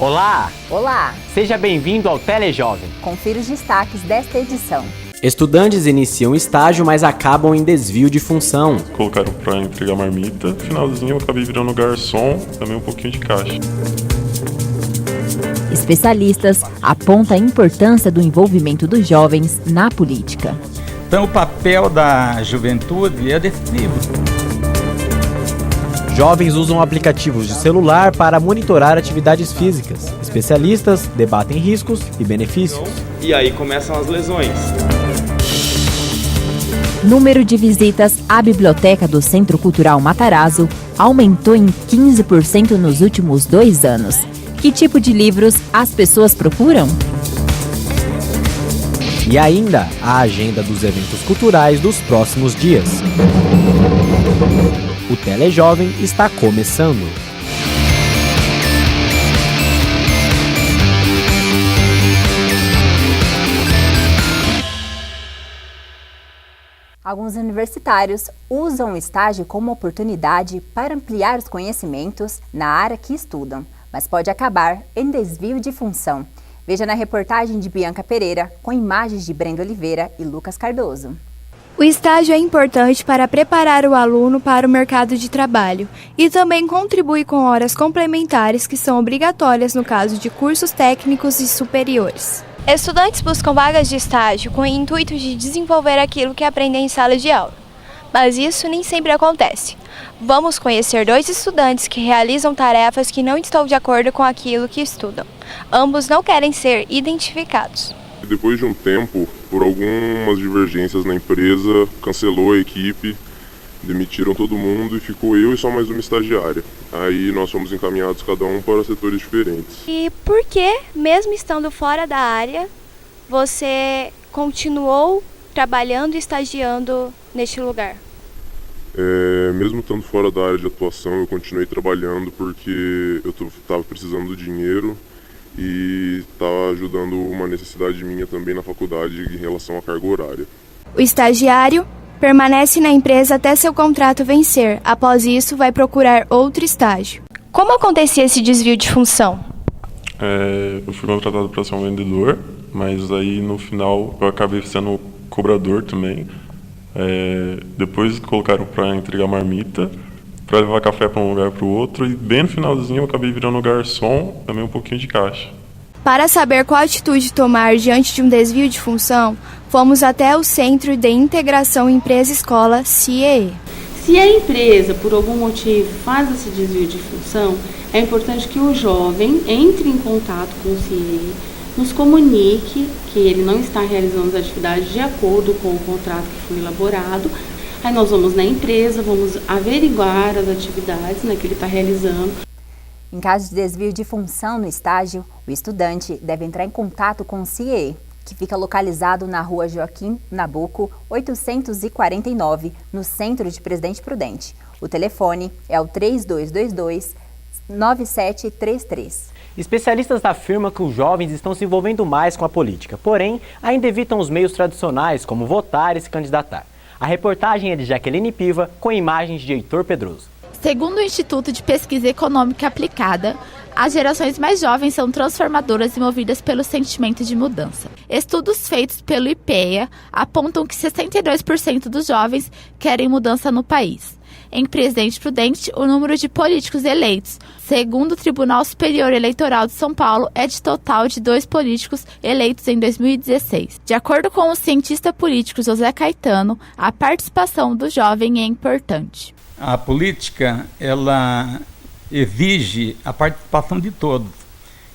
Olá! Olá! Seja bem-vindo ao Telejovem. Confira os destaques desta edição. Estudantes iniciam estágio, mas acabam em desvio de função. Colocaram para entregar marmita, no finalzinho eu acabei virando garçom, também um pouquinho de caixa. Especialistas apontam a importância do envolvimento dos jovens na política. Então o papel da juventude é decisivo. Jovens usam aplicativos de celular para monitorar atividades físicas. Especialistas debatem riscos e benefícios. E aí começam as lesões. Número de visitas à biblioteca do Centro Cultural Matarazzo aumentou em 15% nos últimos 2 anos. Que tipo de livros as pessoas procuram? E ainda a agenda dos eventos culturais dos próximos dias. O Telejovem está começando. Alguns universitários usam o estágio como oportunidade para ampliar os conhecimentos na área que estudam, mas pode acabar em desvio de função. Veja na reportagem de Bianca Pereira, com imagens de Brenda Oliveira e Lucas Cardoso. O estágio é importante para preparar o aluno para o mercado de trabalho e também contribui com horas complementares que são obrigatórias no caso de cursos técnicos e superiores. Estudantes buscam vagas de estágio com o intuito de desenvolver aquilo que aprendem em sala de aula, mas isso nem sempre acontece. Vamos conhecer 2 estudantes que realizam tarefas que não estão de acordo com aquilo que estudam. Ambos não querem ser identificados. Depois de um tempo, por algumas divergências na empresa, cancelou a equipe, demitiram todo mundo e ficou eu e só mais uma estagiária. Aí nós fomos encaminhados cada um para setores diferentes. E por que, mesmo estando fora da área, você continuou trabalhando e estagiando neste lugar? Mesmo estando fora da área de atuação, eu continuei trabalhando porque eu estava precisando do dinheiro e estava ajudando uma necessidade minha também na faculdade em relação à carga horária. O estagiário permanece na empresa até seu contrato vencer. Após isso, vai procurar outro estágio. Como acontecia esse desvio de função? Eu fui contratado para ser um vendedor, mas aí no final eu acabei sendo cobrador também. Depois colocaram para entregar marmita, para levar café para um lugar para o outro, e bem no finalzinho eu acabei virando garçom, também um pouquinho de caixa. Para saber qual atitude tomar diante de um desvio de função, fomos até o Centro de Integração Empresa-Escola, CIEE. Se a empresa, por algum motivo, faz esse desvio de função, é importante que o jovem entre em contato com o CIEE, nos comunique que ele não está realizando as atividades de acordo com o contrato que foi elaborado. Aí nós vamos na empresa, vamos averiguar as atividades que ele está realizando. Em caso de desvio de função no estágio, o estudante deve entrar em contato com o CIEE, que fica localizado na rua Joaquim Nabuco, 849, no centro de Presidente Prudente. O telefone é o 3222-9733. Especialistas afirmam que os jovens estão se envolvendo mais com a política, porém, ainda evitam os meios tradicionais, como votar e se candidatar. A reportagem é de Jaqueline Piva, com imagens de Heitor Pedroso. Segundo o Instituto de Pesquisa Econômica Aplicada, as gerações mais jovens são transformadoras e movidas pelo sentimento de mudança. Estudos feitos pelo IPEA apontam que 62% dos jovens querem mudança no país. Em Presidente Prudente, o número de políticos eleitos, segundo o Tribunal Superior Eleitoral de São Paulo, é de total de 2 políticos eleitos em 2016. De acordo com o cientista político José Caetano, a participação do jovem é importante. A política, ela exige a participação de todos.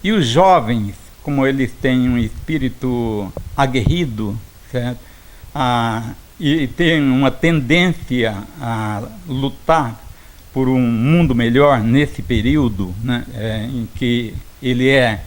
E os jovens, como eles têm um espírito aguerrido, certo? E têm uma tendência a lutar por um mundo melhor nesse período, em que ele é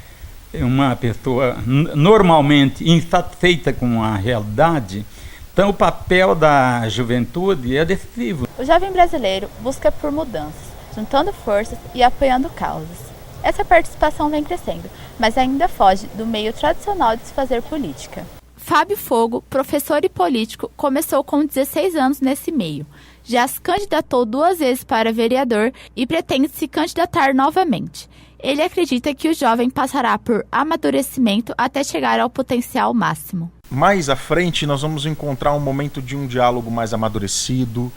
uma pessoa normalmente insatisfeita com a realidade. Então o papel da juventude é decisivo. O jovem brasileiro busca por mudanças, juntando forças e apoiando causas. Essa participação vem crescendo, mas ainda foge do meio tradicional de se fazer política. Fábio Fogo, professor e político, começou com 16 anos nesse meio. Já se candidatou 2 vezes para vereador e pretende se candidatar novamente. Ele acredita que o jovem passará por amadurecimento até chegar ao potencial máximo. Mais à frente, nós vamos encontrar um momento de um diálogo mais amadurecido,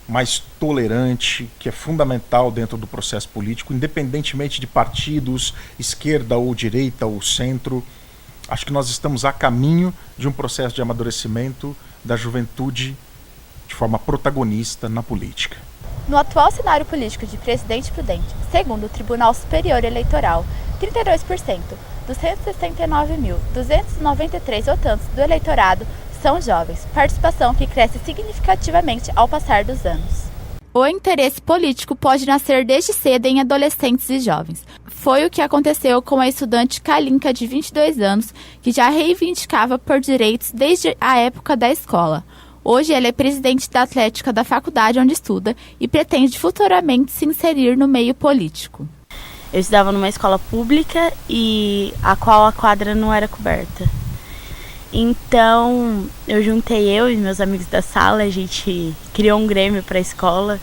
mais tolerante, que é fundamental dentro do processo político, independentemente de partidos, esquerda ou direita ou centro. Acho que nós estamos a caminho de um processo de amadurecimento da juventude de forma protagonista na política. No atual cenário político de Presidente Prudente, segundo o Tribunal Superior Eleitoral, 32% dos 169.293 votantes do eleitorado são jovens, participação que cresce significativamente ao passar dos anos. O interesse político pode nascer desde cedo em adolescentes e jovens. Foi o que aconteceu com a estudante Kalinka, de 22 anos, que já reivindicava por direitos desde a época da escola. Hoje ela é presidente da atlética da faculdade onde estuda e pretende futuramente se inserir no meio político. Eu estudava numa escola pública e a qual a quadra não era coberta. Então eu juntei eu e meus amigos da sala, a gente criou um grêmio para a escola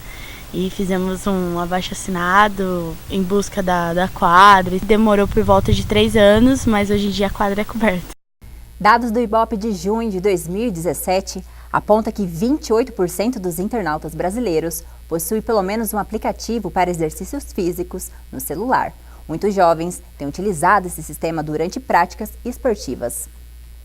e fizemos um abaixo-assinado em busca da quadra. Demorou por volta de 3 anos, mas hoje em dia a quadra é coberta. Dados do IBOPE de junho de 2017 aponta que 28% dos internautas brasileiros possuem pelo menos um aplicativo para exercícios físicos no celular. Muitos jovens têm utilizado esse sistema durante práticas esportivas.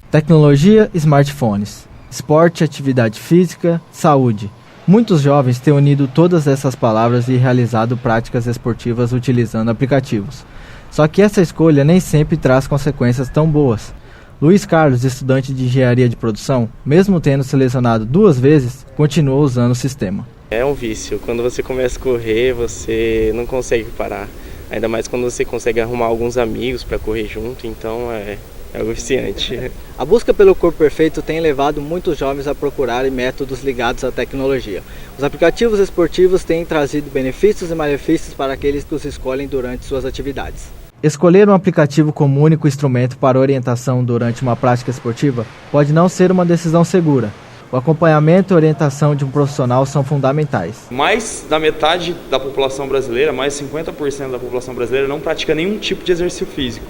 Tecnologia, smartphones, esporte, atividade física, saúde. Muitos jovens têm unido todas essas palavras e realizado práticas esportivas utilizando aplicativos. Só que essa escolha nem sempre traz consequências tão boas. Luiz Carlos, estudante de engenharia de produção, mesmo tendo selecionado 2 vezes, continua usando o sistema. É um vício. Quando você começa a correr, você não consegue parar. Ainda mais quando você consegue arrumar alguns amigos para correr junto, então é viciante. A busca pelo corpo perfeito tem levado muitos jovens a procurarem métodos ligados à tecnologia. Os aplicativos esportivos têm trazido benefícios e malefícios para aqueles que os escolhem durante suas atividades. Escolher um aplicativo como único instrumento para orientação durante uma prática esportiva pode não ser uma decisão segura. O acompanhamento e orientação de um profissional são fundamentais. Mais da metade da população brasileira, mais 50% da população brasileira não pratica nenhum tipo de exercício físico.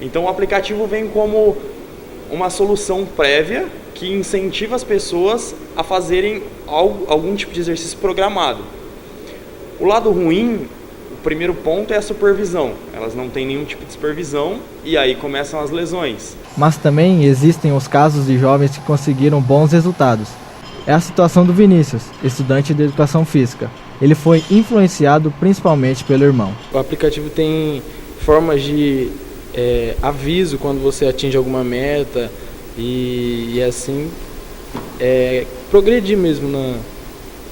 Então o aplicativo vem como uma solução prévia que incentiva as pessoas a fazerem algum tipo de exercício programado. O lado ruim, o primeiro ponto é a supervisão. Elas não têm nenhum tipo de supervisão e aí começam as lesões. Mas também existem os casos de jovens que conseguiram bons resultados. É a situação do Vinícius, estudante de educação física. Ele foi influenciado principalmente pelo irmão. O aplicativo tem formas de aviso quando você atinge alguma meta e assim progredir mesmo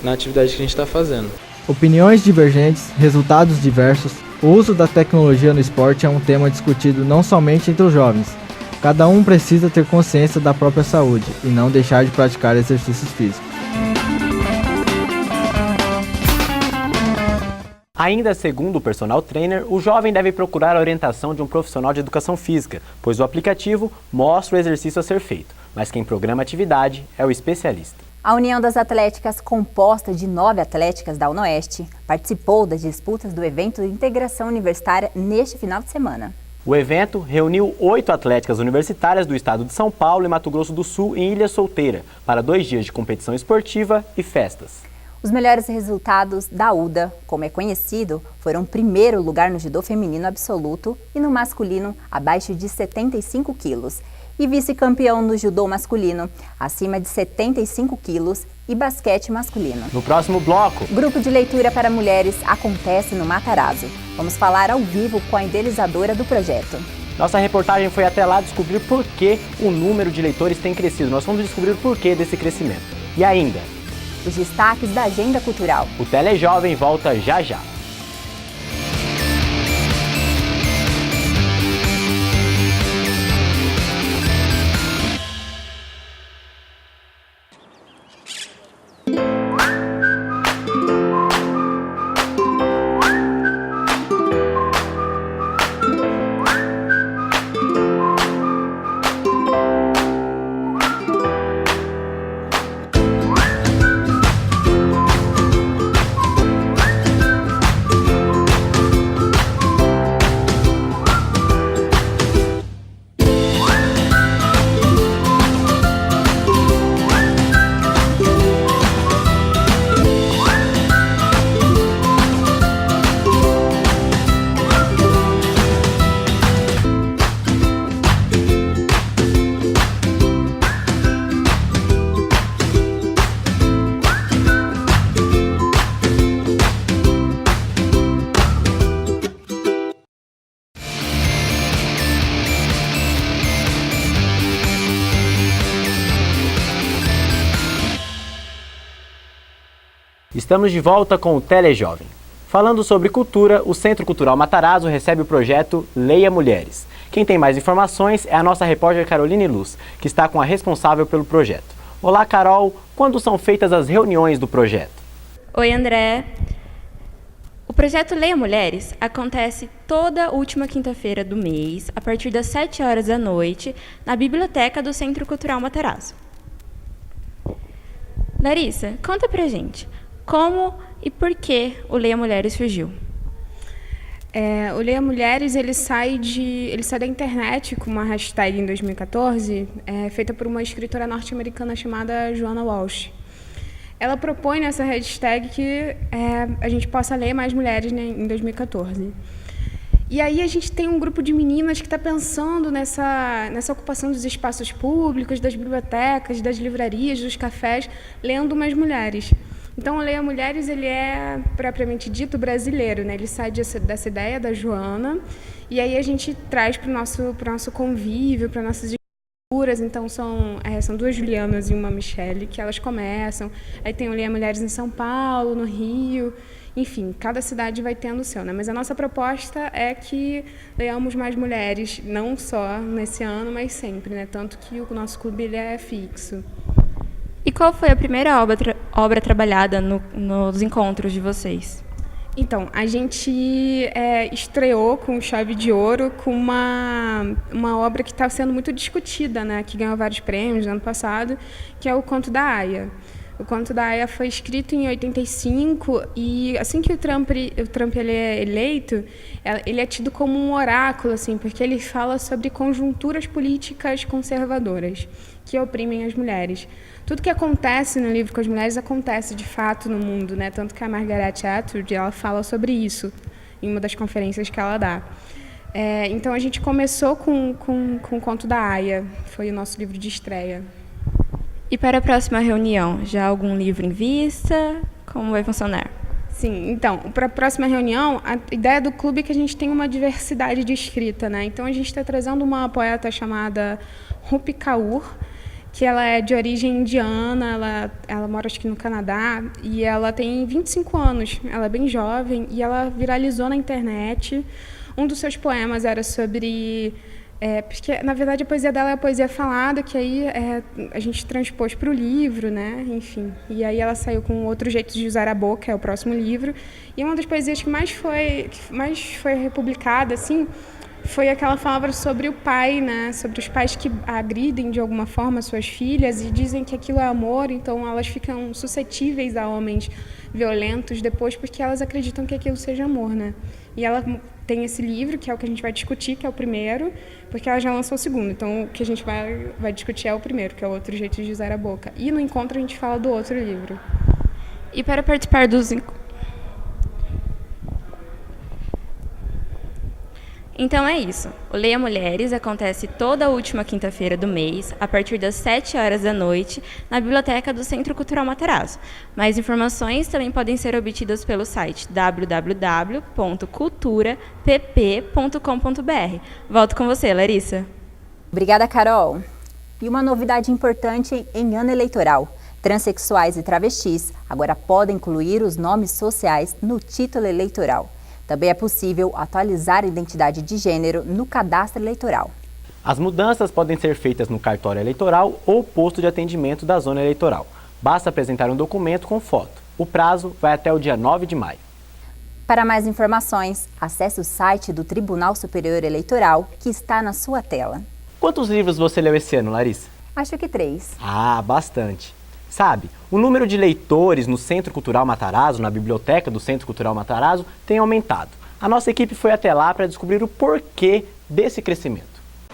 na atividade que a gente está fazendo. Opiniões divergentes, resultados diversos, o uso da tecnologia no esporte é um tema discutido não somente entre os jovens. Cada um precisa ter consciência da própria saúde e não deixar de praticar exercícios físicos. Ainda segundo o personal trainer, o jovem deve procurar a orientação de um profissional de educação física, pois o aplicativo mostra o exercício a ser feito, mas quem programa a atividade é o especialista. A União das Atléticas, composta de 9 atléticas da UNOeste, participou das disputas do evento de integração universitária neste final de semana. O evento reuniu 8 atléticas universitárias do estado de São Paulo e Mato Grosso do Sul em Ilha Solteira, para 2 dias de competição esportiva e festas. Os melhores resultados da UDA, como é conhecido, foram primeiro lugar no judô feminino absoluto e no masculino abaixo de 75 quilos. E vice-campeão no judô masculino, acima de 75 quilos, e basquete masculino. No próximo bloco, grupo de leitura para mulheres acontece no Matarazzo. Vamos falar ao vivo com a idealizadora do projeto. Nossa reportagem foi até lá descobrir por que o número de leitores tem crescido. Nós vamos descobrir o porquê desse crescimento. E ainda, os destaques da agenda cultural. O Telejovem volta já já. Estamos de volta com o Telejovem. Falando sobre cultura, o Centro Cultural Matarazzo recebe o projeto Leia Mulheres. Quem tem mais informações é a nossa repórter Caroline Luz, que está com a responsável pelo projeto. Olá, Carol. Quando são feitas as reuniões do projeto? Oi, André. O projeto Leia Mulheres acontece toda última quinta-feira do mês, a partir das 7 horas da noite, na biblioteca do Centro Cultural Matarazzo. Larissa, conta pra gente, como e por que o Leia Mulheres surgiu? O Leia Mulheres ele sai da internet com uma hashtag em 2014, feita por uma escritora norte-americana chamada Joanna Walsh. Ela propõe nessa hashtag que a gente possa ler mais mulheres, né, em 2014. E aí a gente tem um grupo de meninas que está pensando nessa ocupação dos espaços públicos, das bibliotecas, das livrarias, dos cafés, lendo mais mulheres. Então, o Leia Mulheres ele é, propriamente dito, brasileiro, né? Ele sai dessa ideia da Joana, e aí a gente traz para o nosso convívio, para nossas escrituras. Então, são 2 Julianas e uma Michele que elas começam. Aí tem o Leia Mulheres em São Paulo, no Rio. Enfim, cada cidade vai tendo o seu, né? Mas a nossa proposta é que leiamos mais mulheres, não só nesse ano, mas sempre, né? Tanto que o nosso clube ele é fixo. E qual foi a primeira obra trabalhada nos encontros de vocês? Então, a gente estreou com chave de ouro com uma obra que está sendo muito discutida, né? Que ganhou vários prêmios no ano passado, que é o Conto da Aya. O Conto da Aya foi escrito em 85 e assim que o Trump ele é eleito, ele é tido como um oráculo, assim, porque ele fala sobre conjunturas políticas conservadoras que oprimem as mulheres. Tudo que acontece no livro com as mulheres acontece de fato no mundo, né? Tanto que a Margaret Atwood ela fala sobre isso em uma das conferências que ela dá. Então a gente começou com o Conto da Aya, foi o nosso livro de estreia. E para a próxima reunião, já há algum livro em vista? Como vai funcionar? Sim, então, para a próxima reunião, a ideia do clube é que a gente tem uma diversidade de escrita, né? Então a gente está trazendo uma poeta chamada Rupi Kaur, que ela é de origem indiana, ela mora acho que no Canadá, e ela tem 25 anos, ela é bem jovem, e ela viralizou na internet. Um dos seus poemas era sobre... porque, na verdade, a poesia dela é a poesia falada, que aí a gente transpôs para o livro, né? Enfim. E aí ela saiu com Outro Jeito de Usar a Boca, é o próximo livro. E uma das poesias que mais foi republicada, assim, foi aquela palavra sobre o pai, né? Sobre os pais que agridem de alguma forma suas filhas e dizem que aquilo é amor, então elas ficam suscetíveis a homens violentos depois porque elas acreditam que aquilo seja amor, né? E ela tem esse livro, que é o que a gente vai discutir, que é o primeiro, porque ela já lançou o segundo. Então, o que a gente vai discutir é o primeiro, que é o Outro Jeito de Usar a Boca. E no encontro a gente fala do outro livro. E para participar dos Então é isso. O Leia Mulheres acontece toda a última quinta-feira do mês, a partir das 7 horas da noite, na biblioteca do Centro Cultural Matarazzo. Mais informações também podem ser obtidas pelo site www.culturapp.com.br. Volto com você, Larissa. Obrigada, Carol. E uma novidade importante em ano eleitoral. Transsexuais e travestis agora podem incluir os nomes sociais no título eleitoral. Também é possível atualizar a identidade de gênero no cadastro eleitoral. As mudanças podem ser feitas no cartório eleitoral ou posto de atendimento da zona eleitoral. Basta apresentar um documento com foto. O prazo vai até o dia 9 de maio. Para mais informações, acesse o site do Tribunal Superior Eleitoral, que está na sua tela. Quantos livros você leu esse ano, Larissa? Acho que 3. Ah, bastante. Sabe, o número de leitores no Centro Cultural Matarazzo, na biblioteca do Centro Cultural Matarazzo, tem aumentado. A nossa equipe foi até lá para descobrir o porquê desse crescimento.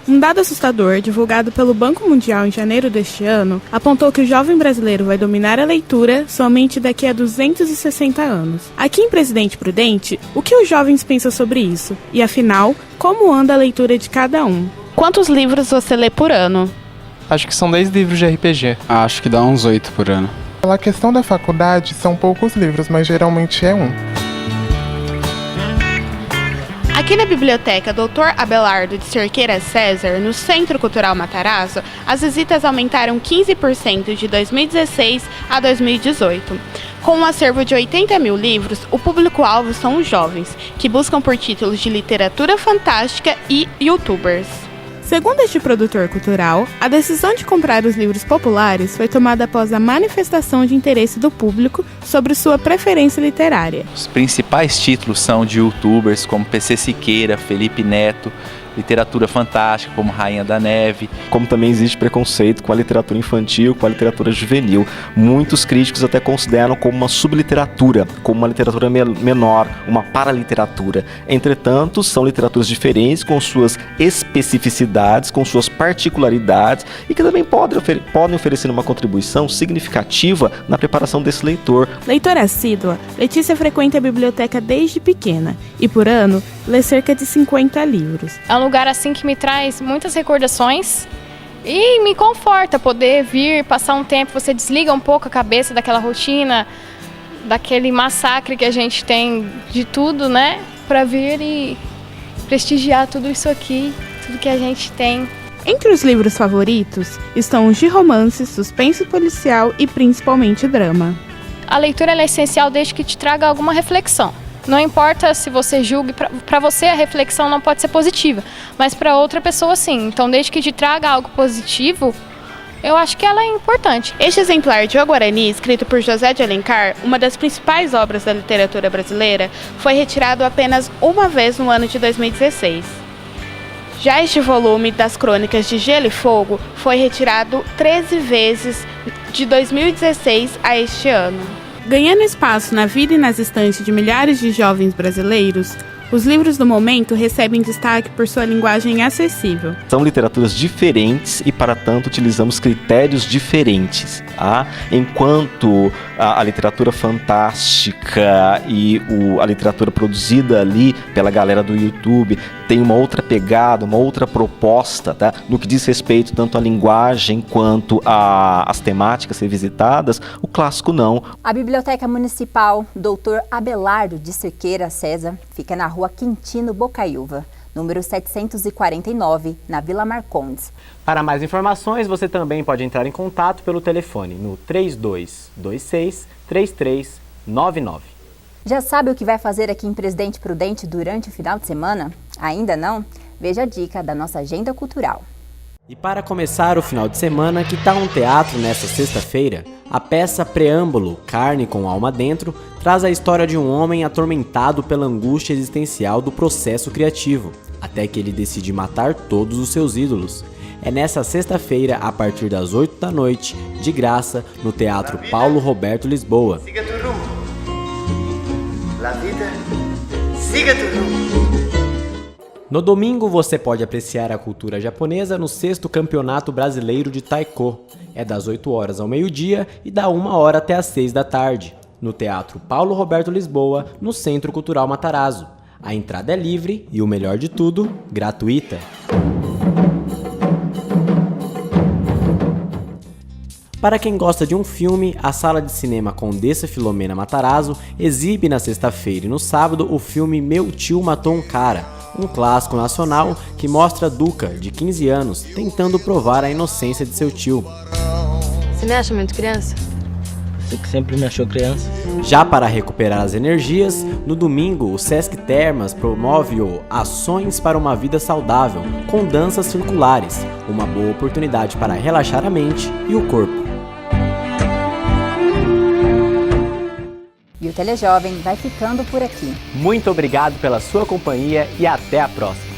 Um dado assustador, divulgado pelo Banco Mundial em janeiro deste ano, apontou que o jovem brasileiro vai dominar a leitura somente daqui a 260 anos. Aqui em Presidente Prudente, o que os jovens pensam sobre isso? E afinal, como anda a leitura de cada um? Quantos livros você lê por ano? Acho que são 10 livros de RPG. Acho que dá uns 8 por ano. Pela questão da faculdade, são poucos livros, mas geralmente é 1. Aqui na Biblioteca Dr. Abelardo de Cerqueira César, no Centro Cultural Matarazzo, as visitas aumentaram 15% de 2016 a 2018. Com um acervo de 80 mil livros, o público-alvo são os jovens, que buscam por títulos de literatura fantástica e youtubers. Segundo este produtor cultural, a decisão de comprar os livros populares foi tomada após a manifestação de interesse do público sobre sua preferência literária. Os principais títulos são de youtubers como PC Siqueira, Felipe Neto, literatura fantástica como Rainha da Neve. Como também existe preconceito com a literatura infantil, com a literatura juvenil. Muitos críticos até consideram como uma subliteratura, como uma literatura menor, uma paraliteratura. Entretanto, são literaturas diferentes, com suas especificidades, com suas particularidades e que também podem oferecer uma contribuição significativa na preparação desse leitor. Leitora assídua, Letícia frequenta a biblioteca desde pequena e, por ano, lê cerca de 50 livros. É um lugar assim que me traz muitas recordações e me conforta poder vir, passar um tempo, você desliga um pouco a cabeça daquela rotina, daquele massacre que a gente tem de tudo, né? Para vir e prestigiar tudo isso aqui, tudo que a gente tem. Entre os livros favoritos estão os de romance, suspense policial e principalmente drama. A leitura é essencial desde que te traga alguma reflexão. Não importa se você julgue, para você a reflexão não pode ser positiva, mas para outra pessoa sim. Então, desde que te traga algo positivo, eu acho que ela é importante. Este exemplar de O Guarani, escrito por José de Alencar, uma das principais obras da literatura brasileira, foi retirado apenas uma vez no ano de 2016. Já este volume das Crônicas de Gelo e Fogo foi retirado 13 vezes de 2016 a este ano. Ganhando espaço na vida e nas estantes de milhares de jovens brasileiros, os livros do momento recebem destaque por sua linguagem acessível. São literaturas diferentes e, para tanto, utilizamos critérios diferentes. Tá? Enquanto a literatura fantástica e a literatura produzida ali pela galera do YouTube tem uma outra pegada, uma outra proposta, tá? No que diz respeito tanto à linguagem quanto às temáticas revisitadas, o clássico não. A Biblioteca Municipal Dr. Abelardo de Cerqueira César fica na Rua Quintino Bocaiúva, número 749, na Vila Marcondes. Para mais informações, você também pode entrar em contato pelo telefone no 3226-3399. Já sabe o que vai fazer aqui em Presidente Prudente durante o final de semana? Ainda não? Veja a dica da nossa agenda cultural. E para começar o final de semana, que tal um teatro nesta sexta-feira? A peça Preâmbulo, Carne com Alma Dentro, traz a história de um homem atormentado pela angústia existencial do processo criativo, até que ele decide matar todos os seus ídolos. É nessa sexta-feira, a partir das 8 da noite, de graça, no Teatro Paulo Roberto Lisboa. Siga tu rumo. La vida, siga tu rumo. No domingo, você pode apreciar a cultura japonesa no 6º Campeonato Brasileiro de Taiko. É das 8 horas ao meio-dia e da 1 hora até as 6 da tarde, no Teatro Paulo Roberto Lisboa, no Centro Cultural Matarazzo. A entrada é livre e, o melhor de tudo, gratuita. Para quem gosta de um filme, a Sala de Cinema Condessa Filomena Matarazzo exibe na sexta-feira e no sábado o filme Meu Tio Matou um Cara, um clássico nacional que mostra Duca, de 15 anos, tentando provar a inocência de seu tio. Você me acha muito criança? Você que sempre me achou criança. Já para recuperar as energias, no domingo o Sesc Termas promove o Ações para uma Vida Saudável, com danças circulares, uma boa oportunidade para relaxar a mente e o corpo. E o Telejovem vai ficando por aqui. Muito obrigado pela sua companhia e até a próxima.